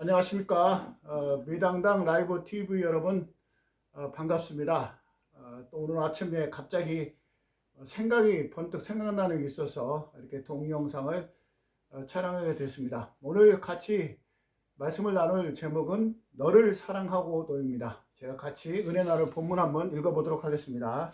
안녕하십니까. 미당당 라이브 TV 여러분, 반갑습니다. 또 오늘 아침에 갑자기 생각이 번뜩 생각나는 게 있어서 이렇게 동영상을 촬영하게 됐습니다. 오늘 같이 말씀을 나눌 제목은 너를 사랑하고도입니다. 제가 같이 은혜 나눌 본문 한번 읽어보도록 하겠습니다.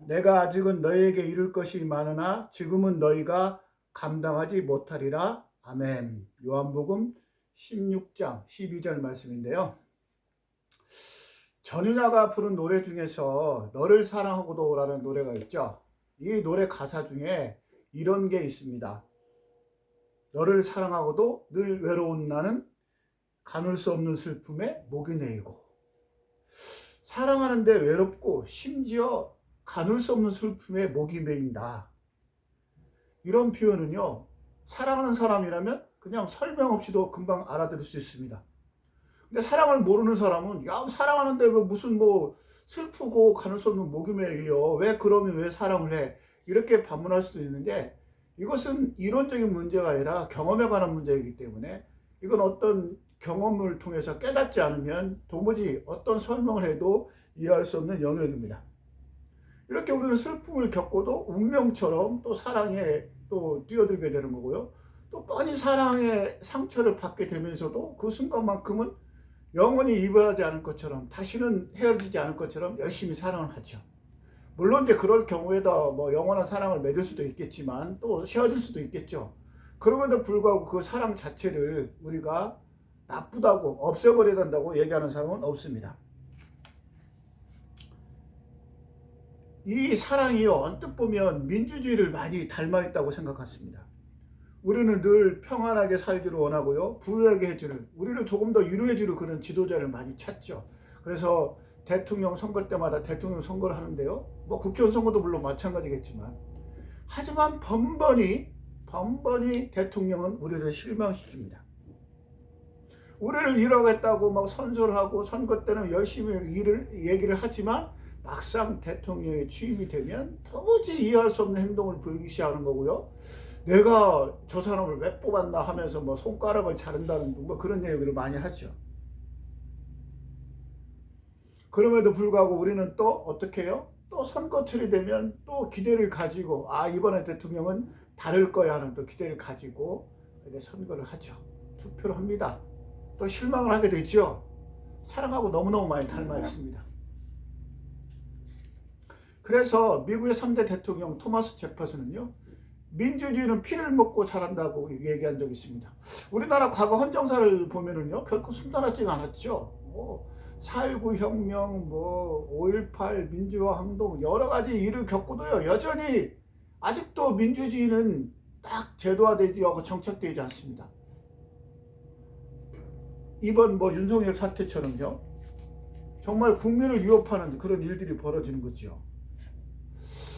내가 아직은 너희에게 이룰 것이 많으나 지금은 너희가 감당하지 못하리라. 아멘. 요한복음 16장 12절 말씀인데요. 전윤아가 부른 노래 중에서 너를 사랑하고도 라는 노래가 있죠. 이 노래 가사 중에 이런 게 있습니다. 너를 사랑하고도 늘 외로운 나는 가눌 수 없는 슬픔에 목이 내이고, 사랑하는데 외롭고 심지어 가눌 수 없는 슬픔에 목이 메인다. 이런 표현은요, 사랑하는 사람이라면 그냥 설명 없이도 금방 알아들을 수 있습니다. 근데 사랑을 모르는 사람은 야, 사랑하는데 왜 무슨 뭐 슬프고 가눌 수 없는 목이 메이요, 왜 그러면 왜 사랑을 해, 이렇게 반문할 수도 있는데, 이것은 이론적인 문제가 아니라 경험에 관한 문제이기 때문에 이건 어떤 경험을 통해서 깨닫지 않으면 도무지 어떤 설명을 해도 이해할 수 없는 영역입니다. 이렇게 우리는 슬픔을 겪고도 운명처럼 또 사랑에 또 뛰어들게 되는 거고요. 또 뻔히 사랑의 상처를 받게 되면서도 그 순간만큼은 영원히 이별하지 않을 것처럼, 다시는 헤어지지 않을 것처럼 열심히 사랑을 하죠. 물론 이제 그럴 경우에도 뭐 영원한 사랑을 맺을 수도 있겠지만 또 헤어질 수도 있겠죠. 그럼에도 불구하고 그 사랑 자체를 우리가 나쁘다고 없애버려야 된다고 얘기하는 사람은 없습니다. 이 사랑이 언뜻 보면 민주주의를 많이 닮아있다고 생각했습니다. 우리는 늘 평안하게 살기를 원하고요, 부유하게 해주는, 우리를 조금 더 위로해주는 그런 지도자를 많이 찾죠. 그래서 대통령 선거 때마다 대통령 선거를 하는데요, 뭐 국회의원 선거도 물론 마찬가지겠지만, 하지만 번번이 대통령은 우리를 실망시킵니다. 우리를 위로하겠다고 막 선술하고 선거 때는 열심히 얘기를 하지만 막상 대통령에 취임이 되면 도무지 이해할 수 없는 행동을 보이기 시작하는 거고요. 내가 저 사람을 왜 뽑았나 하면서 뭐 손가락을 자른다는 뭐 그런 얘기를 많이 하죠. 그럼에도 불구하고 우리는 또 어떻게 해요? 또 선거철이 되면 또 기대를 가지고, 이번에 대통령은 다를 거야 하는 또 기대를 가지고 이렇게 선거를 하죠. 투표를 합니다. 또 실망을 하게 되죠. 사랑하고 너무너무 많이 닮아 있습니다. 그래서 미국의 3대 대통령 토마스 제퍼슨은요, 민주주의는 피를 먹고 자란다고 얘기한 적이 있습니다. 우리나라 과거 헌정사를 보면은요, 결코 순탄하지가 않았죠. 4.19 혁명, 5.18 민주화 항동, 여러 가지 일을 겪고도요, 여전히 아직도 민주주의는 딱 제도화되지 않고 정착되지 않습니다. 이번 윤석열 사태처럼요, 정말 국민을 위협하는 그런 일들이 벌어지는 거죠.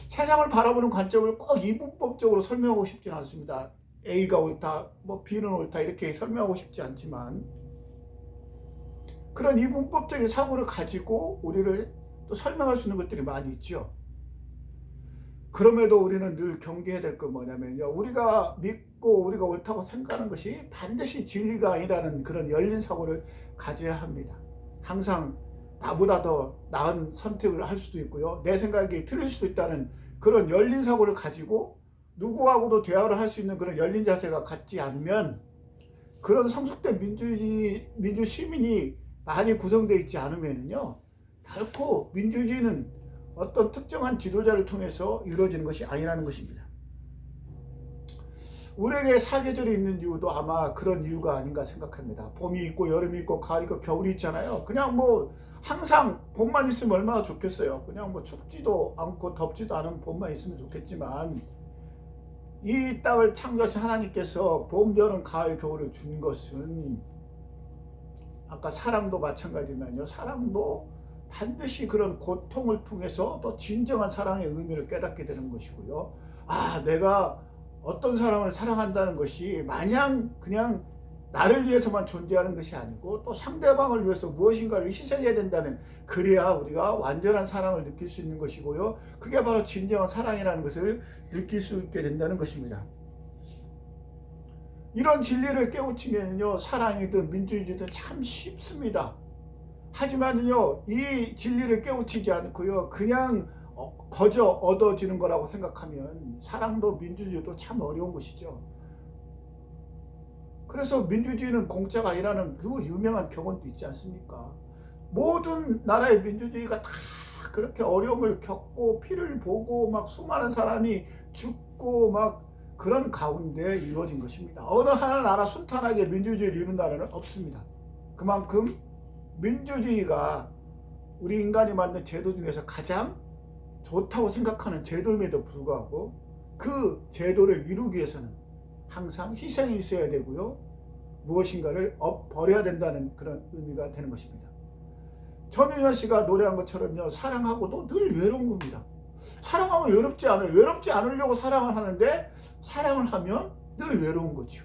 세상을 바라보는 관점을 꼭 이분법적으로 설명하고 싶지는 않습니다. A가 옳다, B는 옳다 이렇게 설명하고 싶지 않지만, 그런 이분법적인 사고를 가지고 우리를 또 설명할 수 있는 것들이 많이 있죠. 그럼에도 우리는 늘 경계해야 될 건 뭐냐면요, 우리가 믿고 우리가 옳다고 생각하는 것이 반드시 진리가 아니라는 그런 열린 사고를 가져야 합니다. 항상 나보다 더 나은 선택을 할 수도 있고요, 내 생각이 틀릴 수도 있다는 그런 열린 사고를 가지고 누구하고도 대화를 할 수 있는 그런 열린 자세가 갖지 않으면, 그런 성숙된 민주 시민이 많이 구성되어 있지 않으면요, 결코 민주주의는 어떤 특정한 지도자를 통해서 이루어지는 것이 아니라는 것입니다. 우리에게 사계절이 있는 이유도 아마 그런 이유가 아닌가 생각합니다. 봄이 있고 여름이 있고 가을이 있고 겨울이 있잖아요. 그냥 항상 봄만 있으면 얼마나 좋겠어요. 그냥 춥지도 않고 덥지도 않은 봄만 있으면 좋겠지만, 이 땅을 창조하신 하나님께서 봄, 여름, 가을, 겨울을 준 것은, 아까 사랑도 마찬가지지만요, 사랑도 반드시 그런 고통을 통해서 또 진정한 사랑의 의미를 깨닫게 되는 것이고요. 내가 어떤 사람을 사랑한다는 것이 마냥 그냥 나를 위해서만 존재하는 것이 아니고 또 상대방을 위해서 무엇인가를 희생해야 된다는, 그래야 우리가 완전한 사랑을 느낄 수 있는 것이고요, 그게 바로 진정한 사랑이라는 것을 느낄 수 있게 된다는 것입니다. 이런 진리를 깨우치면요, 사랑이든 민주주의든 참 쉽습니다. 하지만요, 이 진리를 깨우치지 않고요, 그냥 거저 얻어지는 거라고 생각하면 사랑도 민주주의도 참 어려운 것이죠. 그래서 민주주의는 공짜가 아니라는 그 유명한 교훈도 있지 않습니까? 모든 나라의 민주주의가 다 그렇게 어려움을 겪고 피를 보고 막 수많은 사람이 죽고 막 그런 가운데 이루어진 것입니다. 어느 하나 나라 순탄하게 민주주의를 이룬 나라는 없습니다. 그만큼 민주주의가 우리 인간이 만든 제도 중에서 가장 좋다고 생각하는 제도임에도 불구하고 그 제도를 이루기 위해서는 항상 희생이 있어야 되고요, 무엇인가를 버려야 된다는 그런 의미가 되는 것입니다. 전윤현 씨가 노래한 것처럼요, 사랑하고도 늘 외로운 겁니다. 사랑하면 외롭지 않아요. 외롭지 않으려고 사랑을 하는데 사랑을 하면 늘 외로운 거죠.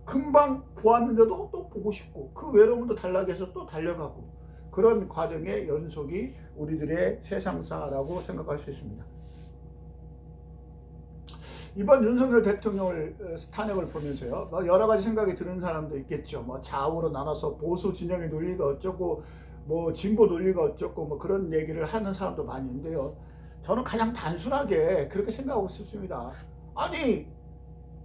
금방 보았는데도 또 보고 싶고 그 외로움도 달라게 해서 또 달려가고, 그런 과정의 연속이 우리들의 세상사라고 생각할 수 있습니다. 이번 윤석열 대통령을 탄핵을 보면서요, 여러 가지 생각이 드는 사람도 있겠죠. 뭐 좌우로 나눠서 보수 진영의 논리가 어쩌고 뭐 진보 논리가 어쩌고 뭐 그런 얘기를 하는 사람도 많이 있는데요, 저는 가장 단순하게 그렇게 생각하고 싶습니다. 아니,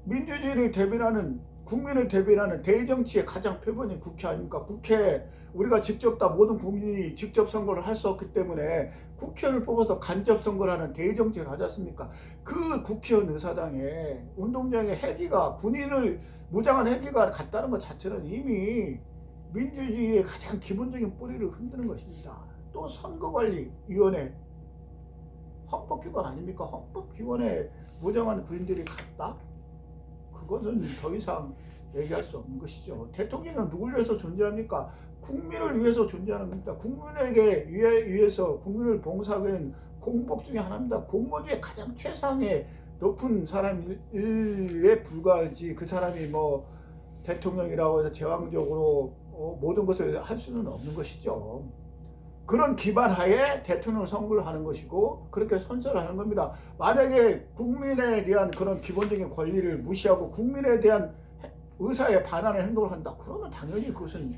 민주주의를 대변하는, 국민을 대변하는 대정치의 가장 표본이 국회 아닙니까? 국회, 우리가 직접 다 모든 국민이 직접 선거를 할 수 없기 때문에 국회의원을 뽑아서 간접 선거를 하는 대정치를 하지 않습니까? 그 국회의원 의사당에 운동장에 헬기가, 군인을 무장한 헬기가 갔다는 것 자체는 이미 민주주의의 가장 기본적인 뿌리를 흔드는 것입니다. 또 선거관리위원회, 헌법기관 아닙니까? 헌법기관에 무장한 군인들이 갔다? 그것은 더 이상 얘기할 수 없는 것이죠. 대통령은 누굴 위해서 존재합니까? 국민을 위해서 존재하는 겁니다. 국민에게 위해서 국민을 봉사하기 위한 공복 중에 하나입니다. 공무 중에 가장 최상의 높은 사람에 불과하지, 그 사람이 뭐 대통령이라고 해서 제왕적으로 모든 것을 할 수는 없는 것이죠. 그런 기반 하에 대통령 선거를 하는 것이고 그렇게 선서를 하는 겁니다. 만약에 국민에 대한 그런 기본적인 권리를 무시하고 국민에 대한 의사에 반하는 행동을 한다, 그러면 당연히 그것은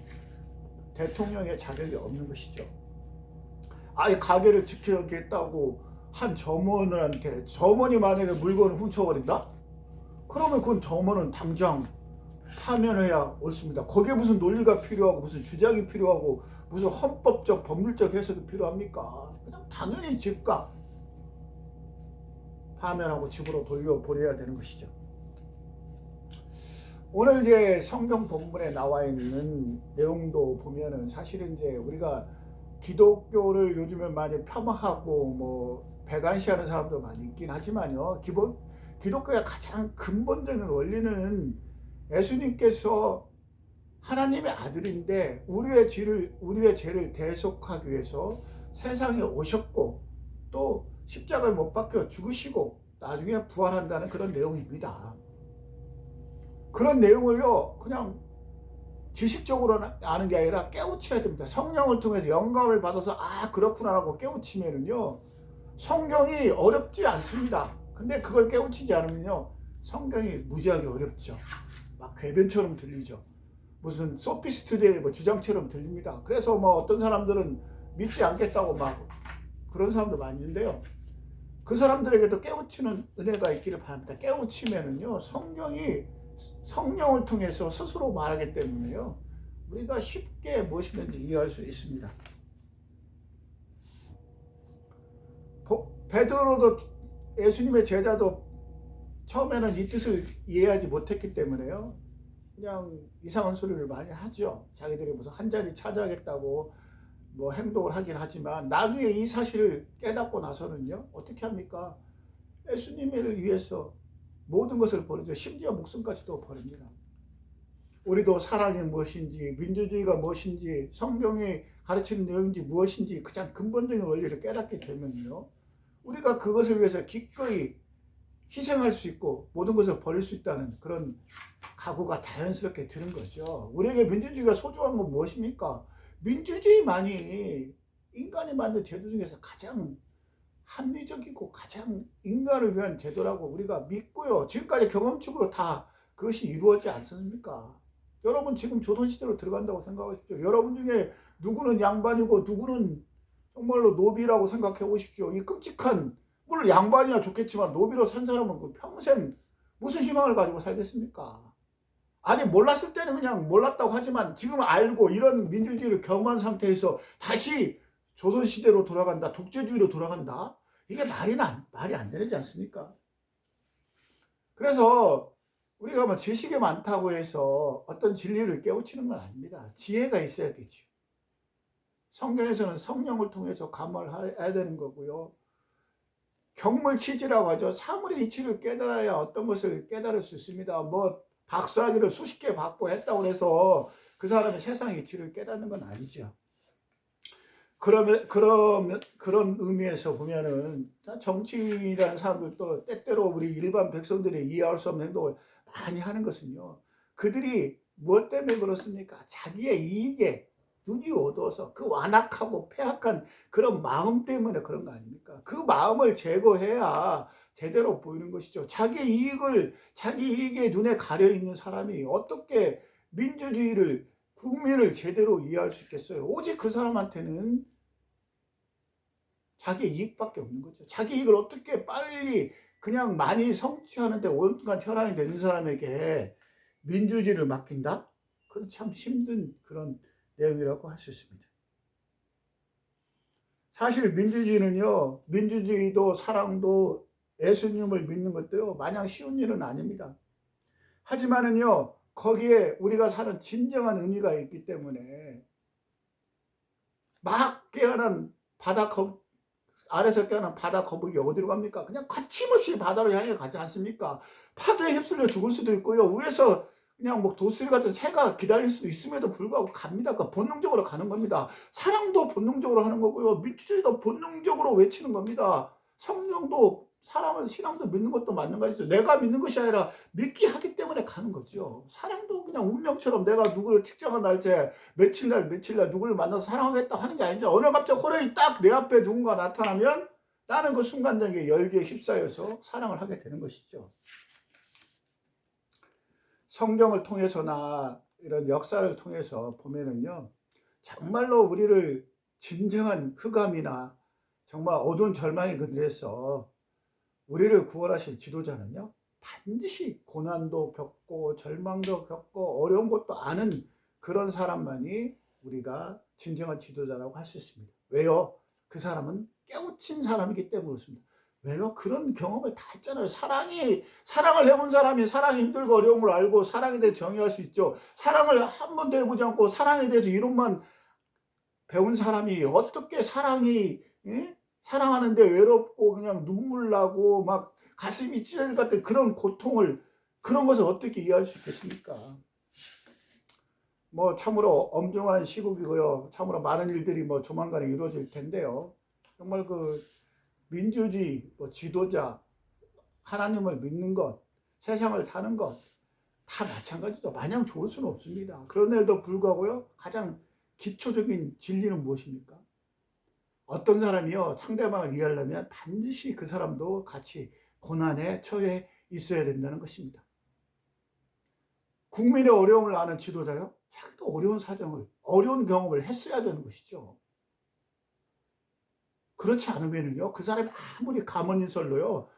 대통령의 자격이 없는 것이죠. 아예 가게를 지키겠다고 한 점원한테, 점원이 만약에 물건을 훔쳐버린다? 그러면 그건 점원은 당장 파면해야 옳습니다. 거기에 무슨 논리가 필요하고 무슨 주장이 필요하고 무슨 헌법적 법률적 해석이 필요합니까? 그냥 당연히 즉각 파면하고 집으로 돌려보내야 되는 것이죠. 오늘 이제 성경 본문에 나와 있는 내용도 보면은 사실은 이제 우리가 기독교를 요즘에 많이 폄하하고 뭐 배관시하는 사람도 많이 있긴 하지만요, 기독교의 가장 근본적인 원리는 예수님께서 하나님의 아들인데 우리의 죄를 대속하기 위해서 세상에 오셨고 또 십자가에 못 박혀 죽으시고 나중에 부활한다는 그런 내용입니다. 그런 내용을요, 그냥 지식적으로 아는 게 아니라 깨우쳐야 됩니다. 성령을 통해서 영감을 받아서 그렇구나라고 깨우치면은요, 성경이 어렵지 않습니다. 근데 그걸 깨우치지 않으면요, 성경이 무지하게 어렵죠. 막 궤변처럼 들리죠. 무슨 소피스트들의 뭐 주장처럼 들립니다. 그래서 뭐 어떤 사람들은 믿지 않겠다고 막 그런 사람도 많이 있는데요, 그 사람들에게도 깨우치는 은혜가 있기를 바랍니다. 깨우치면은요, 성경이 성령을 통해서 스스로 말하기 때문에요, 우리가 쉽게 무엇이든지 이해할 수 있습니다. 베드로도, 예수님의 제자도 처음에는 이 뜻을 이해하지 못했기 때문에요, 그냥 이상한 소리를 많이 하죠. 자기들이 무슨 한 자리 차지하겠다고 뭐 행동을 하긴 하지만 나중에 이 사실을 깨닫고 나서는요, 어떻게 합니까? 예수님을 위해서 모든 것을 버리죠. 심지어 목숨까지도 버립니다. 우리도 사랑이 무엇인지, 민주주의가 무엇인지, 성경이 가르치는 내용인지 무엇인지 가장 근본적인 원리를 깨닫게 되면요, 우리가 그것을 위해서 기꺼이 희생할 수 있고 모든 것을 버릴 수 있다는 그런 각오가 자연스럽게 드는 거죠. 우리에게 민주주의가 소중한 건 무엇입니까? 민주주의만이 인간이 만든 제도 중에서 가장 합리적이고 가장 인간을 위한 제도라고 우리가 믿고요, 지금까지 경험적으로 다 그것이 이루어지지 않습니까? 여러분 지금 조선시대로 들어간다고 생각하십시오. 여러분 중에 누구는 양반이고 누구는 정말로 노비라고 생각해 보십시오. 이 끔찍한, 물론 양반이야 좋겠지만 노비로 산 사람은 그 평생 무슨 희망을 가지고 살겠습니까? 아니 몰랐을 때는 그냥 몰랐다고 하지만 지금 알고 이런 민주주의를 경험한 상태에서 다시 조선시대로 돌아간다, 독재주의로 돌아간다, 이게 말이 안 되지 않습니까? 그래서 우리가 뭐 지식이 많다고 해서 어떤 진리를 깨우치는 건 아닙니다. 지혜가 있어야 되죠. 성경에서는 성령을 통해서 감화해야 되는 거고요. 경물치지라고 하죠. 사물의 이치를 깨달아야 어떤 것을 깨달을 수 있습니다. 뭐 박사학위를 수십 개 받고 했다고 해서 그 사람이 세상의 이치를 깨닫는 건 아니죠. 그런 의미에서 보면은 정치인이라는 사람들도 때때로 우리 일반 백성들이 이해할 수 없는 행동을 많이 하는 것은요, 그들이 무엇 때문에 그렇습니까? 자기의 이익에 눈이 어두워서 그 완악하고 패악한 그런 마음 때문에 그런 거 아닙니까? 그 마음을 제거해야 제대로 보이는 것이죠. 자기 이익에 눈에 가려 있는 사람이 어떻게 민주주의를, 국민을 제대로 이해할 수 있겠어요? 오직 그 사람한테는 자기 이익밖에 없는 거죠. 자기 이익을 어떻게 빨리 그냥 많이 성취하는데 온갖 혈안이 되는 사람에게 민주주의를 맡긴다? 그건 참 힘든 그런 내용이라고 할 수 있습니다. 사실 민주주의는요, 민주주의도 사랑도 예수님을 믿는 것도요, 마냥 쉬운 일은 아닙니다. 하지만은요, 거기에 우리가 사는 진정한 의미가 있기 때문에 막 깨어난 아래서 깨어난 바다 거북이 어디로 갑니까? 그냥 거침없이 바다를 향해 가지 않습니까? 파도에 휩쓸려 죽을 수도 있고요. 위에서 그냥 뭐 도수리 같은 새가 기다릴 수도 있음에도 불구하고 갑니다. 그러니까 본능적으로 가는 겁니다. 사랑도 본능적으로 하는 거고요. 민주주의도 본능적으로 외치는 겁니다. 성령도 사람을, 신앙도 믿는 것도 마찬가지죠. 내가 믿는 것이 아니라 믿기 하기 때문에 가는 거죠. 사랑도 그냥 운명처럼 내가 누구를 특정한 날짜에 며칠 날 누구를 만나서 사랑하겠다 하는 게 아니죠. 어느 갑자기 호련히 딱 내 앞에 누군가 나타나면 나는 그 순간적인 열기에 휩싸여서 사랑을 하게 되는 것이죠. 성경을 통해서나 이런 역사를 통해서 보면은요, 정말로 우리를 진정한 흑암이나 정말 어두운 절망의 그늘에서 우리를 구원하실 지도자는요, 반드시 고난도 겪고 절망도 겪고 어려운 것도 아는 그런 사람만이 우리가 진정한 지도자라고 할 수 있습니다. 왜요? 그 사람은 깨우친 사람이기 때문에 그렇습니다. 왜요? 그런 경험을 다 했잖아요. 사랑을 해본 사람이 사랑이 힘들고 어려움을 알고 사랑에 대해 정의할 수 있죠. 사랑을 한 번도 해보지 않고 사랑에 대해서 이론만 배운 사람이 어떻게 사랑하는데 외롭고 그냥 눈물 나고 막 가슴이 찢어질 것 같은 그런 고통을, 그런 것을 어떻게 이해할 수 있겠습니까? 뭐 참으로 엄중한 시국이고요. 참으로 많은 일들이 뭐 조만간에 이루어질 텐데요. 정말 그 민주주의, 뭐 지도자, 하나님을 믿는 것, 세상을 사는 것 다 마찬가지죠. 마냥 좋을 수는 없습니다. 그런데도 불구하고요, 가장 기초적인 진리는 무엇입니까? 어떤 사람이요, 상대방을 이해하려면 반드시 그 사람도 같이 고난에 처해 있어야 된다는 것입니다. 국민의 어려움을 아는 지도자요, 자기도 어려운 사정을, 어려운 경험을 했어야 되는 것이죠. 그렇지 않으면요, 그 사람이 아무리 가문인설로요,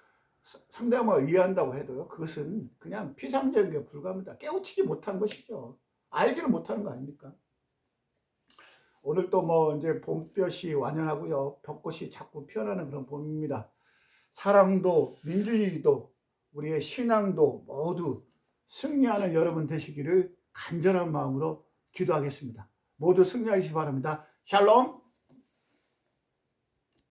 상대방을 이해한다고 해도요, 그것은 그냥 피상적인 게 불과합니다. 깨우치지 못한 것이죠. 알지를 못하는 거 아닙니까? 오늘 또 뭐 이제 봄볕이 완연하고요, 벚꽃이 자꾸 피어나는 그런 봄입니다. 사랑도 민주주의도 우리의 신앙도 모두 승리하는 여러분 되시기를 간절한 마음으로 기도하겠습니다. 모두 승리하시기 바랍니다. 샬롬.